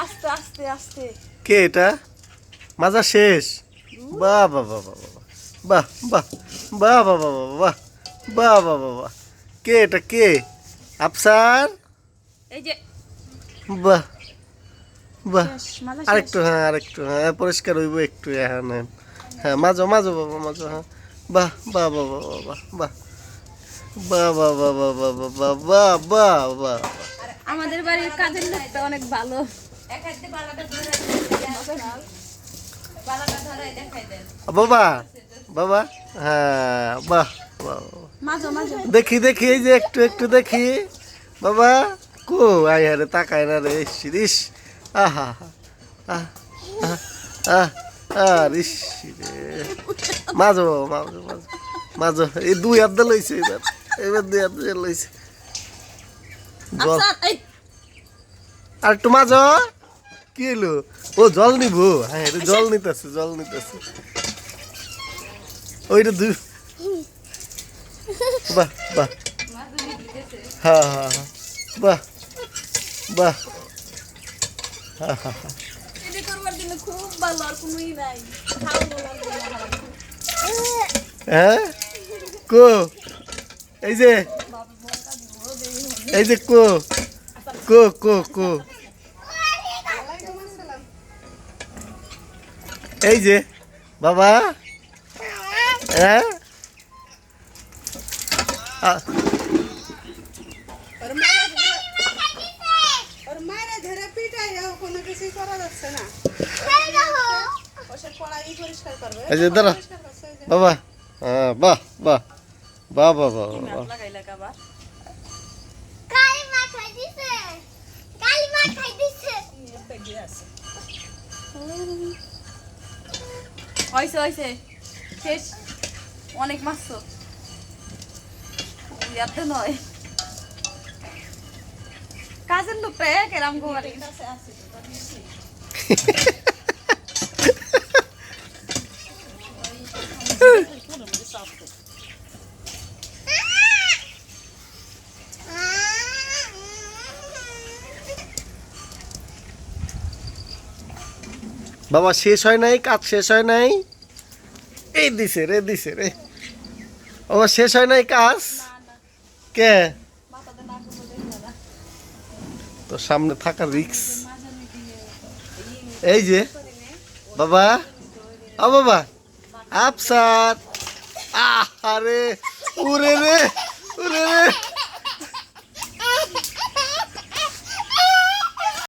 আস্তে আস্তে আস্তে। কে এটা? মাজা শেষ। বাহ বাহ বাহ বাহ বাহ বাহ বাহ বাহ বাহ বাহ বাহ বাহ বাহ বাহ। কে এটা কে? আফসার। এই যে বাহ বাহ। শেষ, মাজা শেষ। আরেকটু হ্যাঁ পরিষ্কার হইব একটু হ্যাঁ নেন। হ্যাঁ মাজো মাজো বাবা মাজো হ্যাঁ। বাহ বাহ বাহ বাহ বাহ বাহ বাহ বাহ বাহ বাহ বাহ বাহ বাহ বাহ বাহ। আমাদের বাড়ির কাজের লোকটা অনেক ভালো। বাবা বাবা হ্যাঁ বাহ বাহ। মাঝো মাঝো দেখি দেখি এই যে একটু একটু দেখি বাবা কো আই রে তাকায় না রে ইস আহা আহ আহ আহ আর ইস রে মাঝো মাঝো মাঝো মাঝো এই দুই হাত দিয়ে লইছে এবার দুই হাত দিয়ে লইছে জল আচ্ছা এই আর একটু মাঝো কি হলো ও জল নিব হ্যাঁ রে জল নিতেছে ওইটা দুই বাহ বাহ হ্যাঁ হ্যাঁ হ্যাঁ বাহ বাহ হ্যাঁ হ্যাঁ হ্যাঁ এটা করবার জন্য খুব ভালো, আর কোনোই নাই। ভালো লাগবে না। হ্যাঁ কো এই যে কো কো কো কো এই যে বাবা হ্যাঁ ওর মায়ের ধরে পিটাই কোনো কিছুই করা যাচ্ছে না। ওসব পড়াই পরিষ্কার করবে। এই যে দাঁড়া বাবা হ্যাঁ বাহ বাহ বাহ বাহ বাহ বাহ লাগাইলা কাবা হইছে হইছে শেষ। অনেক মাছ ইয়াতে নয়, কাজের লোকটা এক এরাম গোয়ারি। বাবা শেষ হয় নাই কাজ শেষ হয় নাই এই দিছে রে বাবা শেষ হয় নাই কাজ কে তো সামনে থাকা রিক্স এই যে বাবা ও বাবা আফসার আরে উরে রে